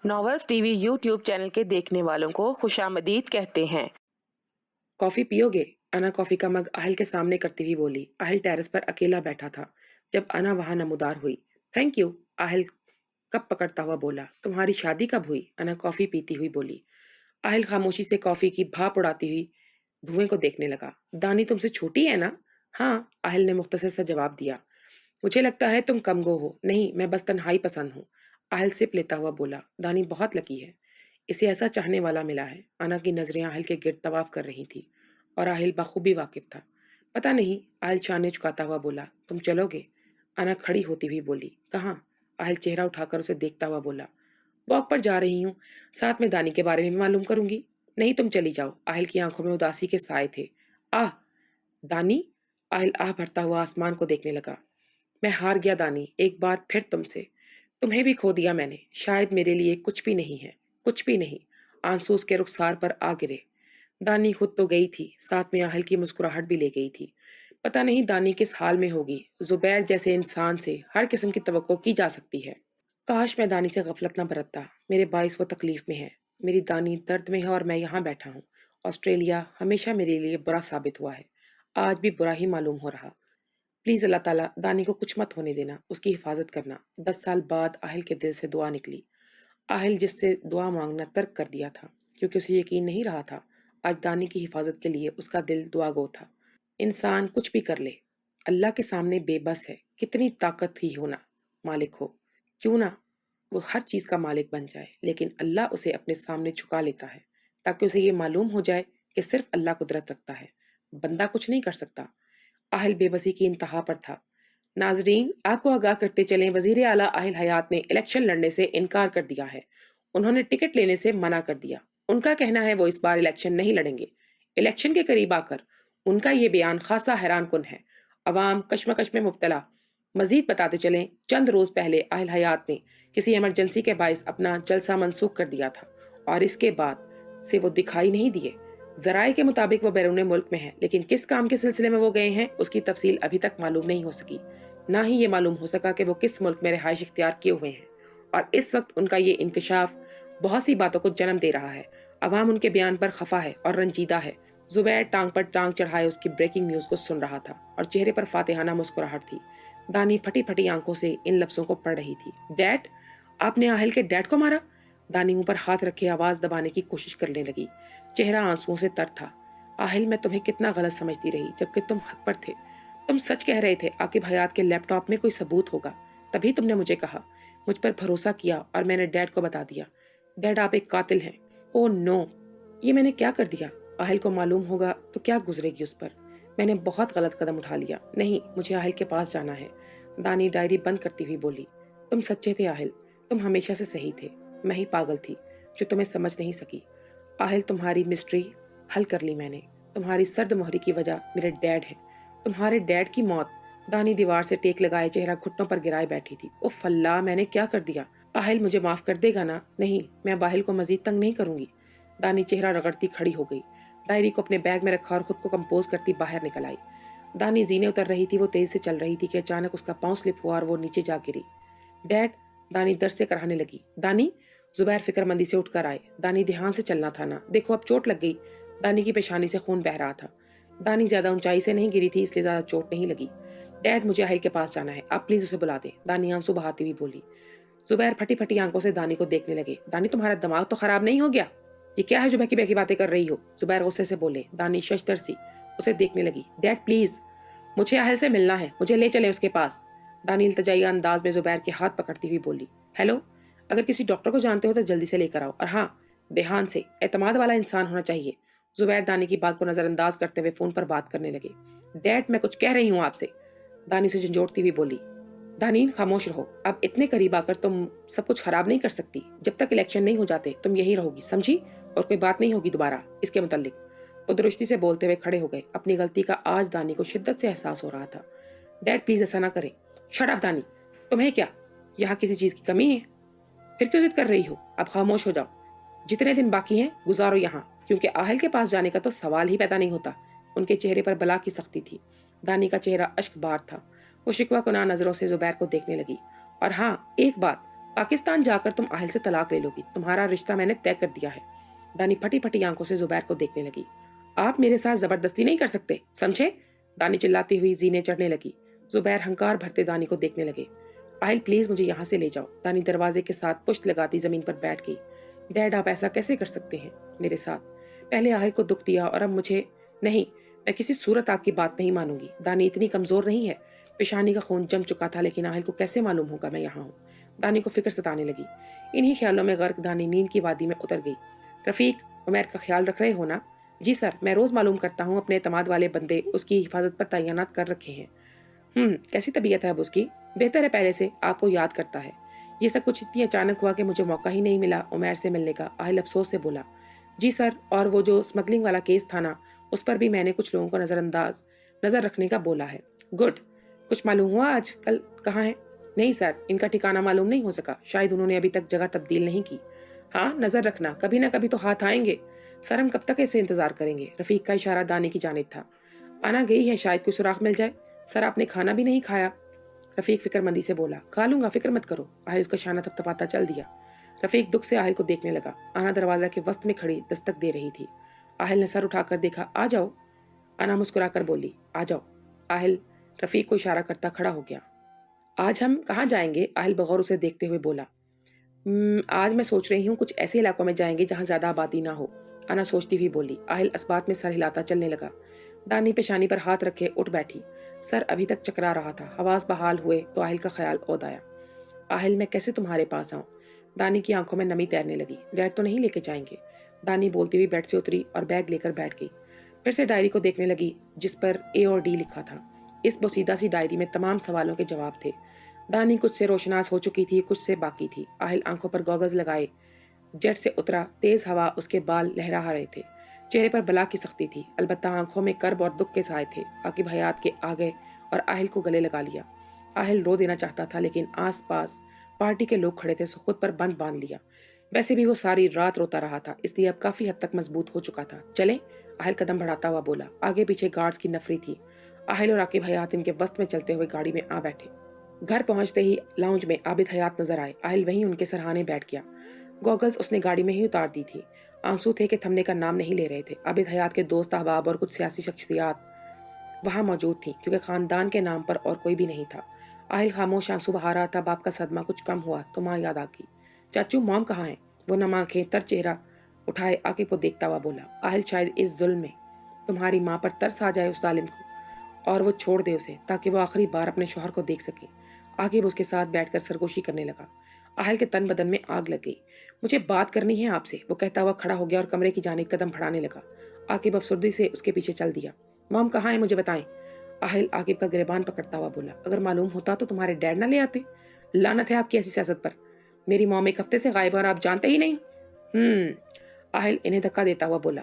Novels TV YouTube channel के देखने वालों को खुशामदीद कहते हैं। कॉफी पियोगे? अना कॉफी का मग आहिल के सामने करती हुई बोली। आहिल टेरेस पर अकेला बैठा था जब अना वहां नमूदार हुई। थैंक यू, आहिल कप पकड़ता हुआ बोला। तुम्हारी शादी कब हुई? अना कॉफी पीती हुई बोली। आहिल खामोशी से कॉफी की भाप उड़ाती हुई धुएं को देखने लगा। दानी तुमसे छोटी है ना? हाँ, आहिल ने मुख्तसर सा जवाब दिया। मुझे लगता है तुम कमगो हो। नहीं, मैं बस तन्हाई पसंद हूँ, आहिल सिप लेता हुआ बोला। दानी बहुत लकी है, इसे ऐसा चाहने वाला मिला है। अना की नजरें आहिल के गिर्द तवाफ कर रही थी और आहिल बखूबी वाकिफ था। पता नहीं, आहिल शाने झुकाता हुआ बोला। तुम चलोगे? अना खड़ी होती हुई बोली। कहाँ? आहिल चेहरा उठाकर उसे देखता हुआ बोला। वॉक पर जा रही हूँ, साथ में दानी के बारे में भी मालूम करूंगी। नहीं, तुम चली जाओ। आहिल की आंखों में उदासी के साए थे। आह, दानी! आहिल आह भरता हुआ आसमान को देखने लगा। मैं हार गया दानी, एक बार फिर तुमसे। तुम्हें भी खो दिया मैंने। शायद मेरे लिए कुछ भी नहीं है, कुछ भी नहीं। आंसू उसके रुखसार पर आ गिरे। दानी खुद तो गई थी, साथ में आहल की मुस्कुराहट भी ले गई थी। पता नहीं दानी किस हाल में होगी। जुबैर जैसे इंसान से हर किस्म की तवक्को की जा सकती है। काश मैं दानी से गफलत न बरतता। मेरे बाइस वो तकलीफ में है। मेरी दानी दर्द में है और मैं यहाँ बैठा हूँ। ऑस्ट्रेलिया हमेशा मेरे लिए बुरा साबित हुआ है, आज भी बुरा ही मालूम हो रहा। प्लीज अल्लाह ताला दानी को कुछ मत होने देना, उसकी हिफाजत करना। 10 साल बाद आहिल के दिल से दुआ निकली। आहिल जिससे दुआ मांगना तर्क कर दिया था क्योंकि उसे यकीन नहीं रहा था, आज दानी की हिफाजत के लिए उसका दिल दुआ गो था। इंसान कुछ भी कर ले, अल्लाह के सामने बेबस है। कितनी ताकत ही हो ना मालिक हो, क्यों ना वो हर चीज का मालिक बन जाए, लेकिन अल्लाह उसे अपने सामने झुका लेता है ताकि उसे ये मालूम हो जाए कि सिर्फ अल्लाह कुदरत रखता है, बंदा कुछ नहीं कर सकता। आहिल बेबसी की इंतहा पर था। नाजरीन, आपको आगाह करते चलें, वजीर आला आहिल हयात ने इलेक्शन लड़ने से इनकार कर दिया है। उन्होंने टिकट लेने से मना कर दिया। उनका कहना है वो इस बार इलेक्शन नहीं लड़ेंगे। इलेक्शन के करीब आकर उनका ये बयान खासा हैरान कुन है। अवाम कश्मकश में मुब्तला। मजीद बताते चलें, चंद रोज पहले आहिल हयात ने किसी इमरजेंसी के बायस अपना जलसा मनसूख कर दिया था और इसके बाद से वो दिखाई नहीं दिए। जराए के मुताबिक वो बैरून मुल्क में है, लेकिन किस काम के सिलसिले में वो गए हैं उसकी तफसील अभी तक मालूम नहीं हो सकी। ना ही ये मालूम हो सका कि वो किस मुल्क में रिहाइश इख्तियार किए हुए हैं। और इस वक्त उनका ये इंकशाफ बहुत सी बातों को जन्म दे रहा है। अवाम उनके बयान पर खफा है और रंजीदा है। जुबैर टांग पर टांग चढ़ाए उसकी ब्रेकिंग न्यूज को सुन रहा था और चेहरे पर फातिहाना मुस्कुराहट थी। दानी फटी फटी आंखों से इन लफ्जों को पढ़ रही थी। डैड, आपने आहिल के डैड को मारा? दानी मुंह पर हाथ रखे आवाज दबाने की कोशिश करने लगी। चेहरा आंसुओं से तर था। आहिल, मैं तुम्हें कितना गलत समझती रही, जबकि तुम हक पर थे। तुम सच कह रहे थे, आकिब हयात के लैपटॉप में कोई सबूत होगा, तभी तुमने मुझे कहा। मुझ पर भरोसा किया और मैंने डैड को बता दिया। डैड, आप एक कातिल हैं। ओह नो, ये मैंने क्या कर दिया? आहिल को मालूम होगा तो क्या गुजरेगी उस पर। मैंने बहुत गलत कदम उठा लिया। नहीं, मुझे आहिल के पास जाना है। दानी डायरी बंद करती हुई बोली। तुम सच्चे थे आहिल, तुम हमेशा से सही थे। मैं ही पागल थी जो तुम्हें समझ नहीं सकी। आहिल, तुम्हारी मिस्ट्री हल कर ली मैंने। तुम्हारी सर्द मोहरी की वजह मेरे डैड है। तुम्हारे डैड की मौत। दानी दीवार से टेक लगाए चेहरा घुटनों पर गिराए बैठी थी। उफ अल्लाह, मैंने क्या कर दिया? आहिल, मुझे माफ कर देगा ना? नहीं, मैं बाहिल को मजीद तंग नहीं करूंगी। दानी चेहरा रगड़ती खड़ी हो गई। डायरी को अपने बैग में रखा और खुद को कंपोज करती बाहर निकल आई। दानी जीने उतर रही थी, वो तेज से चल रही थी कि अचानक उसका पांव स्लिप हुआ और वो नीचे जा गिरी। डैड, दानी दर्द से कराहने लगी। दानी! जुबैर फिक्रमंदी से उठकर आए। दानी, ध्यान से चलना था ना, देखो अब चोट लग गई। दानी की पेशानी से खून बह रहा था। दानी ज्यादा ऊंचाई से नहीं गिरी थी, इसलिए ज्यादा चोट नहीं लगी। डैड, मुझे आहिल के पास जाना है, आप प्लीज उसे बुला दें। दानी आंसू बहाती हुई बोली। जुबैर फटी फटी आंखों से दानी को देखने लगे। दानी, तुम्हारा दिमाग तो खराब नहीं हो गया? ये क्या है जो बहकी बहकी बातें कर रही हो? जुबैर गुस्से से बोले। दानी शशदर सी उसे देखने लगी। डैड प्लीज, मुझे आहिल से मिलना है, मुझे ले चले उसके पास। दानी इल्तिजाई अंदाज में जुबैर के हाथ पकड़ती हुई बोली। हेलो, अगर किसी डॉक्टर को जानते हो तो जल्दी से लेकर आओ, और हाँ, ध्यान से, एतमाद वाला इंसान होना चाहिए। जुबैर दानी की बात को नजरअंदाज करते हुए फोन पर बात करने लगे। डैड, मैं कुछ कह रही हूँ आपसे, दानी से झंझोड़ती हुई बोली। दानी, खामोश रहो, अब इतने करीब आकर तुम सब कुछ खराब नहीं कर सकती। जब तक इलेक्शन नहीं हो जाते तुम यही रहोगी, समझी? और कोई बात नहीं होगी दोबारा इसके मुतल्लिक। वो दुरुस्ती से बोलते हुए खड़े हो गए। अपनी गलती का आज दानी को शिद्दत से एहसास हो रहा था। डैड प्लीज ऐसा ना करें। शट अप दानी, तुम्हें क्या यहाँ किसी चीज की कमी है? फिर क्यों जिद कर रही हो? अब खामोश हो जाओ। जितने दिन बाकी हैं गुजारो यहाँ, क्योंकि आहिल के पास जाने का तो सवाल ही पैदा नहीं होता। उनके चेहरे पर बला की सख्ती थी। दानी का चेहरा अश्क बार था। वो शिकवा कुना नजरों से जुबैर को देखने लगी। और हाँ, एक बात, पाकिस्तान जाकर तुम आहिल से तलाक ले लोगी, तुम्हारा रिश्ता मैंने तय कर दिया है। दानी फटी फटी आंखों से जुबैर को देखने लगी। आप मेरे साथ जबरदस्ती नहीं कर सकते, समझे? दानी चिल्लाती हुई जीने चढ़ने लगी। जुबैर हंकार भरते दानी को देखने लगे। आहिल प्लीज मुझे यहाँ से ले जाओ। दानी दरवाजे के साथ पुश्त लगाती जमीन पर बैठ गई। डैड आप ऐसा कैसे कर सकते हैं मेरे साथ? पहले आहिल को दुख दिया और अब मुझे? नहीं, मैं किसी सूरत आपकी बात नहीं मानूंगी। दानी इतनी कमजोर नहीं है। पेशानी का खून जम चुका था, लेकिन आहिल को कैसे मालूम होगा मैं यहाँ हूँ? दानी को फिक्र सताने लगी। इन्हीं ख्यालों में गर्क दानी नींद की वादी में उतर गई। रफीक, उमैर का ख्याल रख रहे हो ना? जी सर, मैं रोज मालूम करता हूँ, अपने एतमाद वाले बंदे उसकी हिफाजत पर तैनात कर रखे हैं। कैसी तबीयत है अब उसकी? बेहतर है पहले से, आपको याद करता है। ये सब कुछ इतनी अचानक हुआ कि मुझे मौका ही नहीं मिला उमैर से मिलने का। आहिल अफसोस से बोला। जी सर, और वो जो स्मगलिंग वाला केस था ना, उस पर भी मैंने कुछ लोगों को नजर रखने का बोला है। गुड। कुछ मालूम हुआ आज कल कहाँ है? नहीं सर, इनका ठिकाना मालूम नहीं हो सका। शायद उन्होंने अभी तक जगह तब्दील नहीं की। हाँ, नजर रखना, कभी ना कभी तो हाथ आएंगे। सर हम कब तक ऐसे इंतजार करेंगे? रफीक का इशारा दानी की जानिब था। आना गई है, शायद कोई सुराग मिल जाए। सर आपने खाना भी नहीं खाया। रफीक फिक्रमंदी से बोला। खा लूंगा, फिक्र मत करो। आहिल उसका शाना थपथपाता चल दिया। रफीक दुख से आहिल को देखने लगा। आना दरवाजा के वस्त में खड़ी दस्तक दे रही थी। आहिल ने सर उठाकर देखा। आ जाओ। आना मुस्कुराकर बोली। आ जाओ। आहिल रफीक को इशारा करता खड़ा हो गया। आज हम कहाँ जाएंगे? आहिल बगौर उसे देखते हुए बोला। आज मैं सोच रही हूँ कुछ ऐसे इलाकों में जाएंगे जहाँ ज्यादा आबादी ना हो। आना सोचती हुई बोली। आहिल अस्बात में सर हिलाता चलने लगा। दानी पेशानी पर हाथ रखे उठ बैठी। सर अभी तक चकरा रहा था। हवास बहाल हुए तो आहिल का ख्याल ओद आया। आहिल मैं कैसे तुम्हारे पास आऊं? दानी की आंखों में नमी तैरने लगी। डैड तो नहीं लेके जाएंगे? दानी बोलती हुई बेड से उतरी और बैग लेकर बैठ गई। फिर से डायरी को देखने लगी जिस पर ए और डी लिखा था। इस बोसीदा सी डायरी में तमाम सवालों के जवाब थे। दानी कुछ से रोशनास हो चुकी थी, कुछ से बाकी थी। आहिल आंखों पर गॉगल्स लगाए जेट से उतरा। तेज हवा उसके बाल लहरा रहे थे। चेहरे पर बला की सख्ती थी, अलबत्ता आंखों में कर्ब और दुख के साए थे। आकिब हयात के आ गए और आहिल को गले लगा लिया। आहिल रो देना चाहता था, लेकिन आस पास पार्टी के लोग खड़े थे, सो खुद पर बंद बांध लिया। वैसे भी वो सारी रात रोता रहा था, इसलिए अब काफी हद तक मजबूत हो चुका था। चले? आहिल कदम बढ़ाता हुआ बोला। आगे पीछे गार्ड्स की नफरी थी। आहिल और आकिब हयात इनके वस्त में चलते हुए गाड़ी में आ बैठे। घर पहुंचते ही लाउंज में आबिद हयात नजर आए। आहिल वहीं उनके सरहाने बैठ गया। गॉगल्स उसने गाड़ी में ही उतार दी थी। आंसू थे कि थमने का नाम नहीं ले रहे थे। आबिद हयात के दोस्त अहबाब और कुछ सियासी शख्सियात वहां मौजूद थी, क्योंकि खानदान के नाम पर और कोई भी नहीं था। आहिल खामोश आंसू बहा रहा था। बाप का सदमा कुछ कम हुआ तो माँ याद आ गई। चाचू मॉम कहाँ है? वो नम आंखें तर चेहरा उठाए आकिब को देखता हुआ बोला। आहिल शायद इस जुल्म में तुम्हारी माँ पर तरस आ जाए उस जालिम को, और वो छोड़ दे उसे, ताकि वो आखिरी बार अपने शौहर को देख सके। आकिब उसके साथ बैठकर सरगोशी करने लगा। आहिल के तन बदन में आग लग गई। मुझे बात करनी है आपसे, वो कहता हुआ खड़ा हो गया और कमरे की जानिब कदम बढ़ाने लगा। आकिब अफसुर्दी से उसके पीछे चल दिया। मॉम कहाँ है, मुझे बताएं। आहिल आकिब का गिरबान पकड़ता हुआ बोला। अगर मालूम होता तो तुम्हारे डैड ना ले आते। लानत है आपकी ऐसी सियासत पर। मेरी मॉम एक हफ्ते से गायब है और आप जानते ही नहीं। आहिल इन्हें धक्का देता हुआ बोला।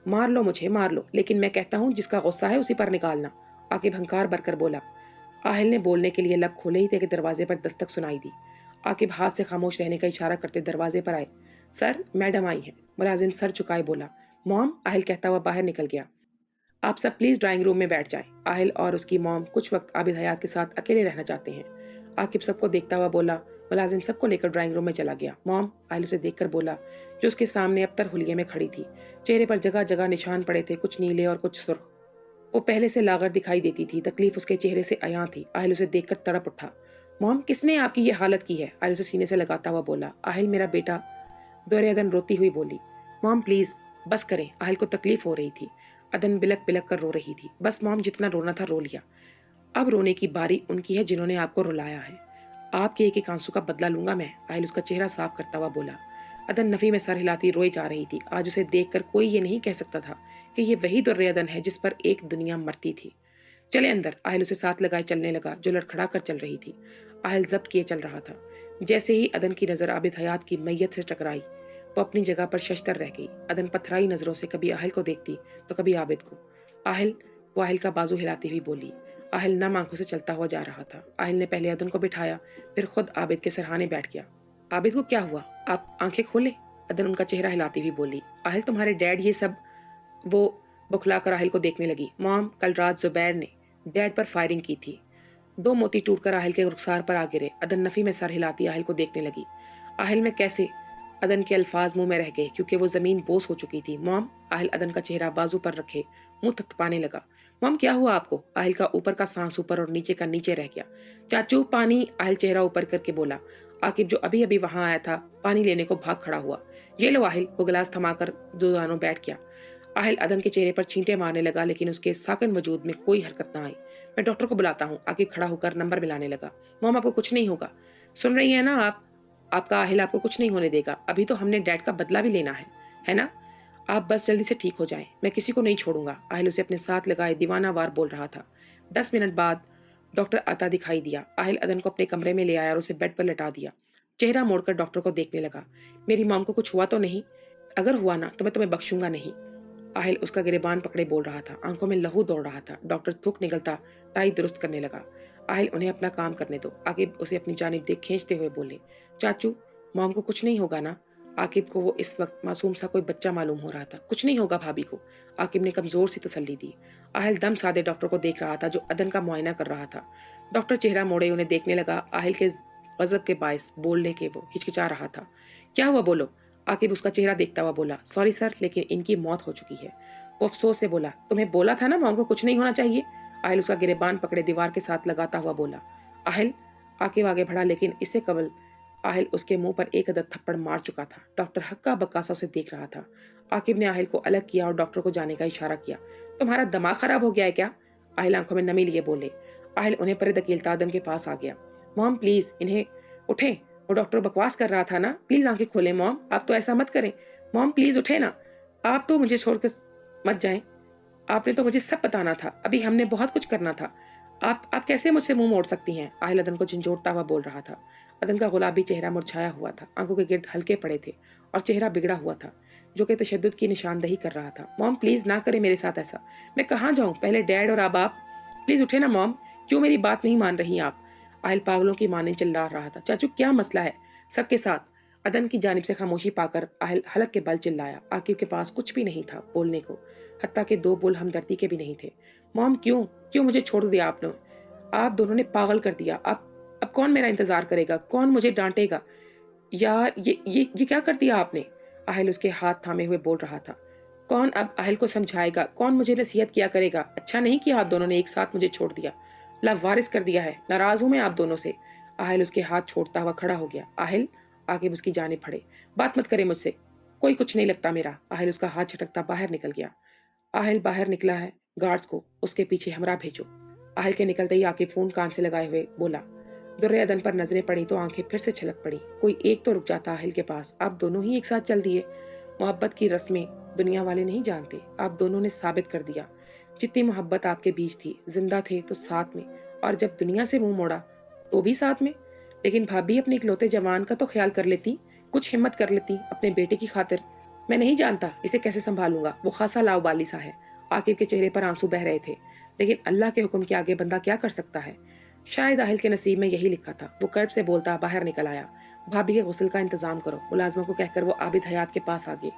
मार लो मुझे, मार लो, लेकिन मैं कहता हूँ जिसका गुस्सा है उसी पर निकालना। आकिब हंकार भरकर बोला। आहिल ने बोलने के लिए लब खोले ही थे कि दरवाजे पर दस्तक सुनाई दी। आकिब हाथ से खामोश रहने का इशारा करते दरवाजे पर आए। सर, मैडम आई हैं। मुलाजिम सर झुकाए बोला। मॉम, आहिल कहता हुआ बाहर निकल गया। आप सब प्लीज ड्राइंग रूम में बैठ जाएं। आहिल और उसकी मॉम कुछ वक्त आबिद हयात के साथ अकेले रहना चाहते हैं। आकिब सबको देखता हुआ बोला। मुलाजिम सबको लेकर ड्राइंग रूम में चला गया। मॉम, आहिल उसे देखकर बोला, जो उसके सामने अबतर हुलिये में खड़ी थी। चेहरे पर जगह जगह निशान पड़े थे, कुछ नीले और कुछ सुर्ख। वो पहले से लागर दिखाई देती थी। तकलीफ उसके चेहरे से अयां थी। आहिल उसे देखकर तड़प उठा। मॉम, किसने आपकी ये हालत की है? आहिल उसे सीने से लगाता हुआ बोला। आहिल मेरा बेटा। दोरे अदन रोती हुई बोली। मॉम प्लीज बस करें, आहिल को तकलीफ हो रही थी। अदन बिलक बिलक कर रो रही थी। बस मॉम, जितना रोना था रो लिया। अब रोने की बारी उनकी है जिन्होंने आपको रुलाया है। आपके एक एक आंसू का बदला लूंगा मैं। आहिल उसका चेहरा साफ करता हुआ बोला। अदन नफी में सर हिलाती रोई जा रही थी। आज उसे देखकर कोई ये नहीं कह सकता था कि ये वही दुर्रे अदन है जिस पर एक दुनिया मरती थी। चले अंदर। आहिल उसे साथ लगाए चलने लगा, जो लड़खड़ा कर चल रही थी। आहिल जब्त किए चल रहा था। जैसे ही अदन की नजर आबिद हयात की मैयत से टकराई, वो अपनी जगह पर शशतर रह गई। अदन पथराई नजरों से कभी आहिल को देखती तो कभी आबिद को। आहिल, वो आहिल का बाजू हिलाती हुई बोली। आहिल नम आंखों से चलता हुआ जा रहा था। आहिल ने पहले अदन को बिठाया, फिर खुद आबिद के सरहाने बैठ गया। आबिद को क्या हुआ? आप आंखें खोले। अदन उनका चेहरा हिलाती हुई बोली। आहिल, तुम्हारे डैड ये सब। वो बुखला कर आहिल को देखने लगी। मॉम, कल रात जुबैर ने डैड पर फायरिंग की थी। दो मोती टूटकर आहिल के रुखसार पर आ गिरे। अदन नफी में सर हिलाती आहिल को देखने लगी। आहिल में कैसे? अदन के अल्फाज मुंह में रह गए क्योंकि वो जमीन बोस हो चुकी थी। मॉम, आहिल अदन का चेहरा बाजू पर रखे मुंह थपथपाने लगा। मॉम क्या हुआ आपको? आहिल का ऊपर का सांस ऊपर और नीचे का नीचे रह गया। चाचू पानी, आहिल चेहरा ऊपर करके बोला। आकिब जो अभी अभी वहां आया था पानी लेने को भाग खड़ा हुआ। ये लो आहिल, वो गिलास थमाकर दो दानों बैठ गया। आहिल अदन के चेहरे पर छींटे मारने लगा लेकिन उसके साकन वजूद में कोई हरकत ना आई। मैं डॉक्टर को बुलाता हूँ। आकिब खड़ा होकर नंबर मिलाने लगा। मॉम आपको कुछ नहीं होगा, सुन रही है ना आप? आपका आहिल आपको कुछ नहीं होने देगा। अभी तो हमने डैड का बदला भी लेना है ना? आप बस जल्दी से ठीक हो जाएं, मैं किसी को नहीं छोड़ूंगा। आहिल उसे अपने साथ लगाए दीवाना वार बोल रहा था। 10 मिनट बाद डॉक्टर आता दिखाई दिया। आहिल अदन को अपने कमरे में ले आया और उसे बेड पर लटा दिया। चेहरा मोड़कर डॉक्टर को देखने लगा। मेरी मॉम को कुछ हुआ तो नहीं? अगर हुआ ना तो मैं तुम्हें बख्शूंगा नहीं। आहिल उसका गिरेबान पकड़े बोल रहा था। आंखों में लहू दौड़ रहा था। डॉक्टर थूक निकलता टाई दुरुस्त करने लगा। आहिल उन्हें अपना काम करने दो। आकिब उसे अपनी जानिब देख खींचते हुए बोले। चाचू, मॉम को कुछ नहीं होगा ना? आकिब को वो इस वक्त मासूम सा कोई बच्चा मालूम हो रहा था। कुछ नहीं होगा भाभी को, आकिब ने कमजोर सी तसल्ली दी। आहिल दम साधे डॉक्टर को देख रहा था जो अदन का मुआयना कर रहा था। डॉक्टर चेहरा मोड़े उन्हें देखने लगा। आहिल के गजब के बायस बोलने के वो हिचकिचा रहा था। क्या हुआ बोलो? आकिब उसका चेहरा देखता हुआ बोला। सॉरी सर, लेकिन इनकी मौत हो चुकी है। वो अफसोस से बोला। तुम्हें बोला था ना मॉम को कुछ नहीं होना चाहिए। आहिल उसका गिरेबान पकड़े दीवार के साथ लगाता हुआ बोला। आहिल, आकिब आगे बढ़ा लेकिन इससे कबल आहिल उसके मुंह पर एक अदद थप्पड़ मार चुका था। डॉक्टर हक्का बक्का सा उसे देख रहा था। आकिब ने आहिल को अलग किया और डॉक्टर को जाने का इशारा किया। तुम्हारा दिमाग खराब हो गया है क्या? आहिल आंखों में नमी लिए बोले। आहिल उन्हें पर धकेलता अदन के पास आ गया। मॉम प्लीज इन्हें उठें, वो डॉक्टर बकवास कर रहा था ना, प्लीज आंखें खोले मॉम, आप तो ऐसा मत करें। मॉम प्लीज उठे ना, आप तो मुझे छोड़कर मत जाएं। आपने तो मुझे सब बताना था, अभी हमने बहुत कुछ करना था। आप कैसे मुझसे मुंह मोड़ सकती हैं? आहिल अदन को झंझोड़ता हुआ बोल रहा था। अदन का गुलाबी चेहरा मुरझाया हुआ था, आंखों के गिर्द हल्के पड़े थे और चेहरा बिगड़ा हुआ था जो कि तशद्दुद की निशानदही कर रहा था। मॉम प्लीज ना करे मेरे साथ ऐसा, मैं कहाँ जाऊँ? पहले डैड और अब आप। प्लीज उठे ना मॉम, क्यों मेरी बात नहीं मान रही आप? आहिल पागलों की माने चिल्ला रहा था। चाचू क्या मसला है सबके साथ? अदन की जानिब से खामोशी पाकर आहिल हलक के बल चिल्लाया। आकिब के पास कुछ भी नहीं था बोलने को, हत्ता के दो बोल हमदर्दी के भी नहीं थे। मॉम क्यों क्यों मुझे छोड़ दिया आपने? आप दोनों ने पागल कर दिया। अब कौन मेरा इंतजार करेगा? कौन मुझे डांटेगा? यार ये क्या कर दिया आपने? आहिल उसके हाथ थामे हुए बोल रहा था। कौन अब आहिल को समझाएगा? कौन मुझे नसीहत किया करेगा? अच्छा नहीं किया आप दोनों ने एक साथ मुझे छोड़ दिया, लावारिस कर दिया है। नाराज हूं मैं आप दोनों से। आहिल उसके हाथ छोड़ता हुआ खड़ा हो गया। आहिल, आगे उसकी जाने पड़े, बात मत करे मुझसे, कोई कुछ नहीं लगता मेरा। आहिल उसका हाथ झटकता बाहर निकल गया। आहिल बाहर निकला है, गार्ड्स को उसके पीछे हमरा भेजो। आहिल के निकलते ही आके फोन कान से लगाए हुए बोला। दुर्रे अदन पर नजरें पड़ी तो आंखें फिर से छलक पड़ी। कोई एक तो रुक जाता आहिल के पास। आप दोनों ही एक साथ चल दिए। मोहब्बत की रस्में दुनिया वाले नहीं जानते, आप दोनों ने साबित कर दिया। जितनी मोहब्बत आपके बीच थी, जिंदा थे तो साथ में, और जब दुनिया से मुंह मोड़ा तो भी साथ में। लेकिन भाभी अपने इकलौते जवान का तो ख्याल कर लेती, कुछ हिम्मत कर लेती अपने बेटे की खातिर। मैं नहीं जानता इसे कैसे संभालूंगा, वो खासा लाउबाली सा है। आकिब के चेहरे पर आंसू बह रहे थे, लेकिन अल्लाह के हुक्म के आगे बंदा क्या कर सकता है? शायद आहिल के नसीब में यही लिखा था। वो कर्ब से बोलता बाहर निकल आया। भाभी के गुस्ल का इंतजाम करो, मुलाजमों को कहकर वो आबिद हयात के पास आ गए।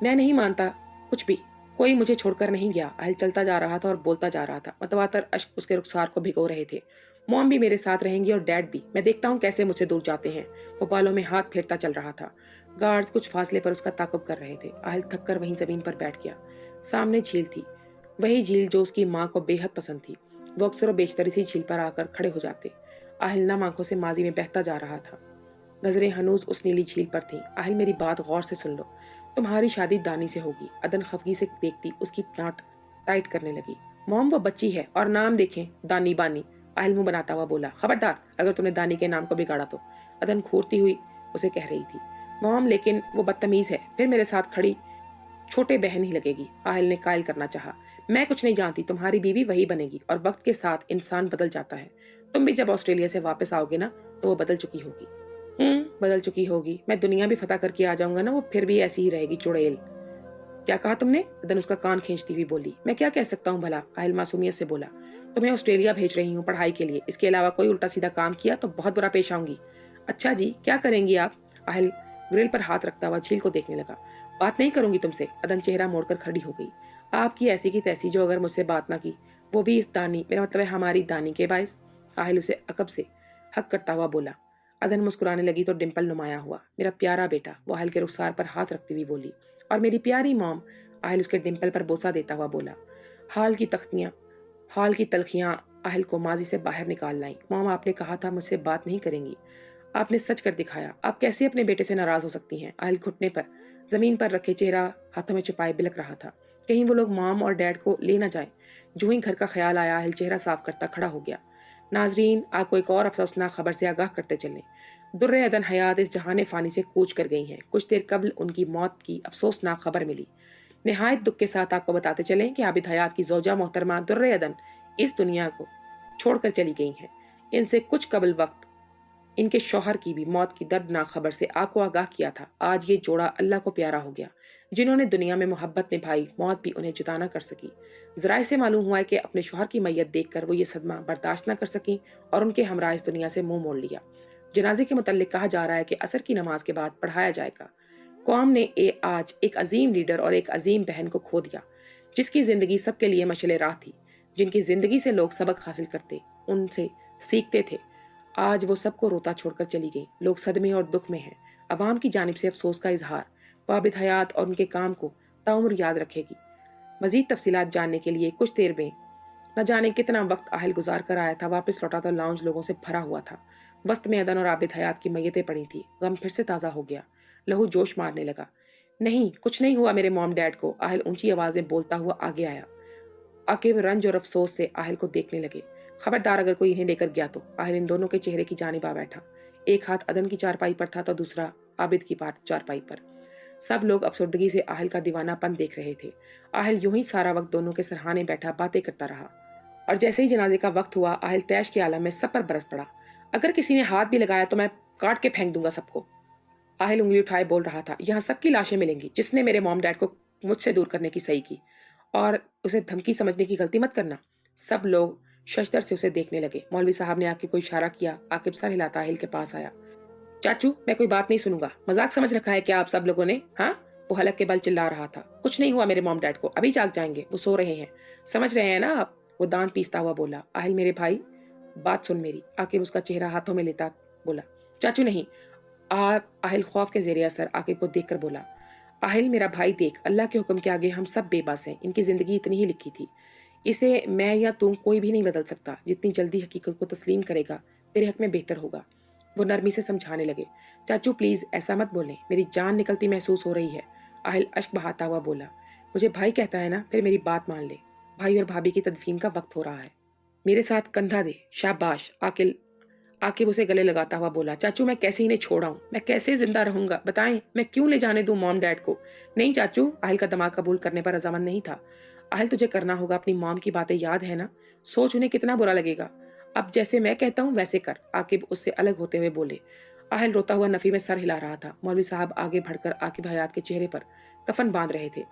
मैं नहीं मानता कुछ भी, कोई मुझे छोड़कर नहीं गया। आहिल चलता जा रहा था और बोलता जा रहा था। मतवातर अश्क उसके रुखसार को भिगो रहे थे। मॉम भी मेरे साथ रहेंगी और डैड भी, मैं देखता हूँ कैसे मुझसे दूर जाते हैं। वो बालों में हाथ फेरता चल रहा था। गार्ड्स कुछ फासले पर उसका ताकुब कर रहे थे। आहिल थक कर वहीं जमीन पर बैठ गया। सामने झील थी, वही झील जो उसकी माँ को बेहद पसंद थी। वो अक्सर और बेशतर इसी झील पर आकर खड़े हो जाते। आहिल नम आंखों से माजी में बहता जा रहा था। नजरें हनूज उस नीली झील पर थीं। आहिल मेरी बात गौर से सुन लो, तुम्हारी शादी दानी से होगी। अदन खफगी से देखती उसकी नाट टाइट करने लगी। मॉम वो बच्ची है और नाम देखें दानी बानी। आहिल मुंह बनाता हुआ बोला। खबरदार अगर तुमने दानी के नाम को बिगाड़ा तो। अदन घूरती हुई उसे कह रही थी। मॉम लेकिन वो बदतमीज है, फिर मेरे साथ खड़ी छोटे बहन ही लगेगी। आहिल ने कायल करना चाहा। मैं कुछ नहीं जानती, तुम्हारी बीवी वही बनेगी और वक्त के साथ इंसान बदल जाता है। तुम भी जब ऑस्ट्रेलिया से वापस आओगे ना तो वो बदल चुकी होगी। बदल चुकी होगी। मैं दुनिया भी फतह करके आ जाऊंगा ना, वो फिर भी ऐसी ही रहेगी चुड़ैल। क्या कहा तुमने? अदन उसका कान खींचती हुई बोली। मैं क्या कह सकता हूँ भला? आहिल मासूमियत से बोला। तुम्हें ऑस्ट्रेलिया भेज रही हूँ पढ़ाई के लिए, इसके अलावा कोई उल्टा सीधा काम किया तो बहुत बुरा पेश आऊंगी। अच्छा जी, क्या करेंगी आप? आहिल ग्रिल पर हाथ रखता हुआ झील को देखने लगा। बात नहीं करूंगी तुमसे। अदन चेहरा मोड़कर खड़ी हो गई। आपकी ऐसी की तैसी जो अगर मुझसे बात ना की, वो भी इस दानी, मेरा मतलब है हमारी दानी के बायस। आहिल उसे अकब से हक करता हुआ बोला। अदन मुस्कुराने लगी तो डिम्पल नुमाया हुआ। मेरा प्यारा बेटा, वो आहिल के रुखसार पर हाथ रखती हुई बोली। और मेरी प्यारी मॉम, आहिल उसके डिम्पल पर बोसा देता हुआ बोला। हाल की तलखियां आहिल को माजी से बाहर निकाल लाई। मॉम, आपने कहा था मुझसे बात नहीं करेंगी, आपने सच कर दिखाया। आप कैसे अपने बेटे से नाराज हो सकती हैं? आहिल घुटने पर जमीन पर रखे चेहरा हाथों में छुपाए बिलक रहा था। कहीं वो लोग मॉम और डैड को ले ना जाए। जो ही घर का ख्याल आया, आहिल चेहरा साफ करता खड़ा हो गया। नाजरीन, आपको एक और अफसोसनाक खबर से आगाह करते चलें। दुर्रे अदन हयात इस जहान फ़ानी से कूच कर गई हैं। कुछ देर कबल उनकी मौत की अफसोसनाक खबर मिली। निहायत दुख के साथ आपको बताते चलें कि आबिद हयात की ज़ौजा मोहतरमा दुर्रे अदन इस दुनिया को छोड़कर चली गई हैं। इनसे कुछ कबल वक्त इनके शौहर की भी मौत की दर्दनाक खबर से आपको आगाह किया था। आज ये जोड़ा अल्लाह को प्यारा हो गया। जिन्होंने दुनिया में मोहब्बत निभाई, मौत भी उन्हें जुदा न कर सकी। ज़राए से मालूम हुआ है कि अपने शौहर की मैयत देखकर वो ये सदमा बर्दाश्त न कर सकी और उनके हमरा इस दुनिया से मुंह मोड़ लिया। जनाजे के मुतल्लिक कहा जा रहा है कि असर की नमाज के बाद पढ़ाया जाएगा। कौम ने आज एक अजीम लीडर और एक अजीम बहन को खो दिया, जिसकी जिंदगी सबके लिए मशले राह थी, जिनकी जिंदगी से लोग सबक हासिल करते, उनसे सीखते थे। आज वो सबको रोता छोड़कर चली गई। लोग सदमे और दुख में हैं। अवाम की जानिब से अफसोस का इजहार। वो आबिद हयात और उनके काम को ताउम्र याद रखेगी। मजीद तफसीलात जानने के लिए कुछ देर में न जाने कितना वक्त आहिल गुजार कर आया था, वापस लौटा तो लाउंज लोगों से भरा हुआ था। वस्त में अदन और आबिद हयात की मैयतें पड़ी थी। गम फिर से ताज़ा हो गया। लहू जोश मारने लगा। नहीं, कुछ नहीं हुआ मेरे मॉम डैड को, आहिल ऊंची आवाज में बोलता हुआ आगे आया। आकिब रंज और अफसोस से आहिल को देखने लगे। खबरदार अगर कोई इन्हें लेकर गया तो। आहिल इन दोनों के चेहरे की जानिब आ बैठा। एक हाथ अदन की चारपाई पर था तो दूसरा आबिद की चारपाई पर। सब लोग अफसरदगी से आहिल का दीवानापन देख रहे थे। आहिल यूं ही सारा वक्त दोनों के सरहाने बैठा बातें करता रहा। और जैसे ही जनाजे का वक्त हुआ, आहिल तैश के आलम में सब पर बरस पड़ा। अगर किसी ने हाथ भी लगाया तो मैं काट के फेंक दूंगा सबको। आहिल उंगली उठाए बोल रहा था। यहाँ सबकी लाशें मिलेंगी जिसने मेरे मॉम डैड को मुझसे दूर करने की सही की, और उसे धमकी समझने की गलती मत करना। सब लोग शशदर से उसे देखने लगे। मौलवी साहब ने आकिब को इशारा किया। आकिब सर हिलाता आहिल के पास आया। चाचू, मैं कोई बात नहीं सुनूंगा। मजाक समझ रखा है क्या आप सब लोगों ने? हाँ, वो हलक के बल चिल्ला रहा था। कुछ नहीं हुआ मेरे मॉम डैड को, अभी जाग जाएंगे, वो सो रहे हैं, समझ रहे हैं ना आप? वो दांत पीसता हुआ बोला। आहिल मेरे भाई, बात सुन मेरी। आकिब उसका चेहरा हाथों में लेता बोला। चाचू नहीं। आहिल खौफ के जेरे असर आकिब को देखकर बोला। आहिल मेरा भाई देख, अल्लाह के हुक्म के आगे हम सब बेबस हैं। इनकी जिंदगी इतनी ही लिखी थी, इसे मैं या तुम कोई भी नहीं बदल सकता। जितनी जल्दी हकीकत को तस्लीम करेगा तेरे हक में बेहतर होगा। वो नरमी से समझाने लगे। चाचू प्लीज ऐसा मत बोलें, मेरी जान निकलती महसूस हो रही है। आहिल अश्क बहाता हुआ बोला। मुझे भाई कहता है ना, फिर मेरी बात मान ले। भाई और भाभी की तदफीन का वक्त हो रहा है, मेरे साथ कंधा दे। शाबाश। आकिब उसे गले लगाता हुआ बोला। चाचू मैं कैसे इन्हें छोड़ाऊं, मैं कैसे जिंदा रहूंगा, बताएं, मैं क्यों ले जाने दूं मॉम डैड को? नहीं चाचू, आहिल का दिमाग कबूल करने पर रजामंद नहीं था। आहिल तुझे करना होगा, अपनी मॉम की बातें याद है ना? सोच उन्हें कितना बुरा लगेगा। अब जैसे मैं कहता हूँ वैसे कर। आकिब उससे अलग होते हुए बोले। आहिल रोता हुआ नफी में सर हिला रहा था। मौलवी साहब आगे बढ़कर आकिब हयात के चेहरे पर कफन बांध रहे थे।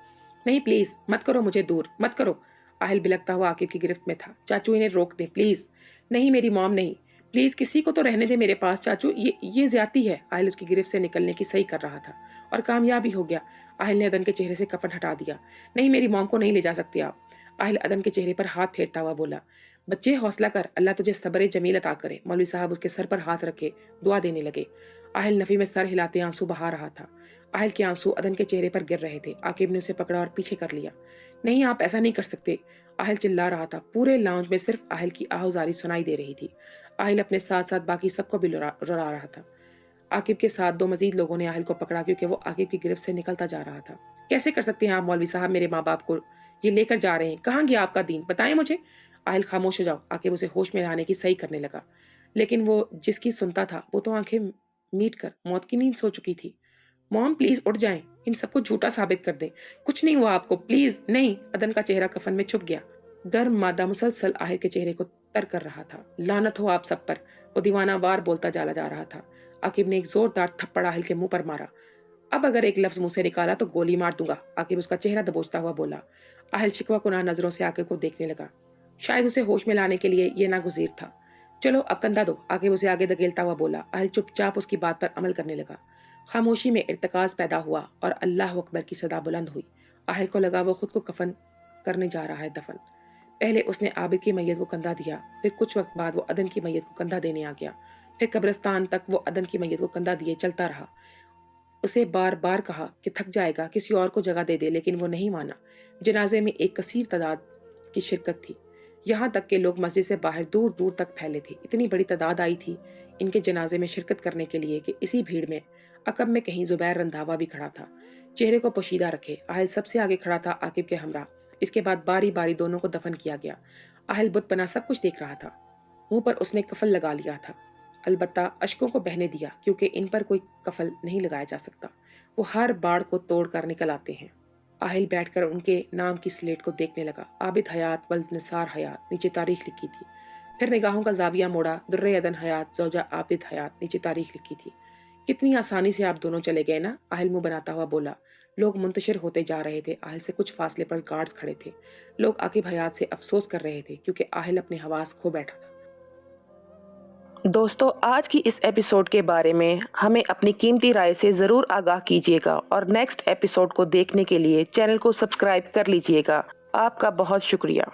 नहीं प्लीज मत करो, मुझे दूर मत करो। आहिल बिलकता हुआ आकिब की गिरफ्त में था। चाचू इन्हें रोक दे प्लीज। नहीं मेरी मॉम नहीं, प्लीज किसी को तो रहने दे मेरे पास। चाचू ये ज्यादती है। आहिल उसकी गिरफ्त से निकलने की सही कर रहा था और कामयाब भी हो गया। आहिल ने अदन के चेहरे से कफन हटा दिया। नहीं, मेरी मॉम को नहीं ले जा सकते आप। आहिल अदन के चेहरे पर हाथ फेरता हुआ बोला। बच्चे हौसला कर, अल्लाह तुझे सब्र जमील अता करे। मौलवी साहब उसके सर पर हाथ रखे दुआ देने लगे। आहिल नफी में सर हिलाते आंसू बहा रहा था। आहिल के आंसू अदन के चेहरे पर गिर रहे थे। आकिब ने उसे पकड़ा और पीछे कर लिया। नहीं, आप ऐसा नहीं कर सकते। आहिल चिल्ला रहा था। पूरे लाउंज में सिर्फ आहिल की आहुजारी सुनाई दे रही थी। आहिल अपने साथ साथ बाकी सबको भी रुला रहा था। आकिब के साथ दो मजीद लोगों ने आहिल को पकड़ा, क्योंकि वो आकिब की गिरफ्त से निकलता जा रहा था। कैसे कर सकते हैं आप मौलवी साहब, मेरे माँ बाप को ये लेकर जा रहे हैं? कहाँ गया आपका दीन, बताएं मुझे। आहिल खामोश हो जाओ। आकिब उसे होश में लाने की सही करने लगा, लेकिन वो जिसकी सुनता था वो तो आंखें मीट कर मौत की नींद सो चुकी थी। मॉम प्लीज उठ जाएं, इन सबको झूठा साबित कर दें, कुछ नहीं हुआ आपको, प्लीज। नहीं। अदन का चेहरा कफन में छुप गया। गर्म मादा मुसलसल आहिल के चेहरे को तर कर रहा था। लानत हो आप सब पर, वो दीवाना वार बोलता जा रहा था। आकिब ने एक जोरदार थप्पड़ आहिल के मुंह पर मारा। अब अगर एक लफ्ज मुंह से निकाला तो गोली मार दूंगा। आकिब उसका चेहरा दबोचता हुआ बोला। आहिल शिकवा कुनाह नजरों से आकिब को देखने लगा। शायद उसे होश में लाने के लिए ये नागुज़ीर था। चलो अब कंधा दो। आकिब उसे आगे धकेलता हुआ बोला। आहिल चुपचाप उसकी बात पर अमल करने लगा। खामोशी में इर्तकाज पैदा हुआ और अल्लाह अकबर की सदा बुलंद हुई। आहिल को लगा वो खुद को कफन करने जा रहा है दफन। पहले उसने आबिद की मैयत को कंधा दिया, फिर कुछ वक्त बाद वो अदन की मैयत को कंधा देने आ गया। फिर कब्रिस्तान तक वो अदन की मैयत को कंधा दिए चलता रहा। उसे बार बार कहा कि थक जाएगा, किसी और को जगह दे दे, लेकिन वो नहीं माना। जनाजे में एक कसीर तादाद की शिरकत थी। यहाँ तक के लोग मस्जिद से बाहर दूर दूर तक फैले थे। इतनी बड़ी तादाद आई थी इनके जनाजे में शिरकत करने के लिए कि इसी भीड़ में अकब में कहीं जुबैर रंधावा भी खड़ा था, चेहरे को पोशीदा रखे। आहल सबसे आगे खड़ा था आकिब के हमरा। इसके बाद बारी बारी दोनों को दफन किया गया। आहल बुत बना सब कुछ देख रहा था। मुंह पर उसने कफल लगा लिया था, अलबत्ता अश्कों को बहने दिया, क्योंकि इन पर कोई कफल नहीं लगाया जा सकता। वो हर बाड़ को तोड़ कर निकल आते हैं। आहिल बैठकर उनके नाम की स्लेट को देखने लगा। आबिद हयात वल निसार हयात, नीचे तारीख लिखी थी। फिर निगाहों का जाविया मोड़ा, दुर्रे अदन हयात जौजा आबिद हयात, नीचे तारीख लिखी थी। कितनी आसानी से आप दोनों चले गए ना, आहिल मुंह बनाता हुआ बोला। लोग मुंतशिर होते जा रहे थे। आहिल से कुछ फासले पर गार्ड्स खड़े थे। लोग आकिब हयात से अफसोस कर रहे थे, क्योंकि आहिल अपने हवास खो बैठा था। दोस्तों, आज की इस एपिसोड के बारे में हमें अपनी कीमती राय से ज़रूर आगाह कीजिएगा और नेक्स्ट एपिसोड को देखने के लिए चैनल को सब्सक्राइब कर लीजिएगा। आपका बहुत शुक्रिया।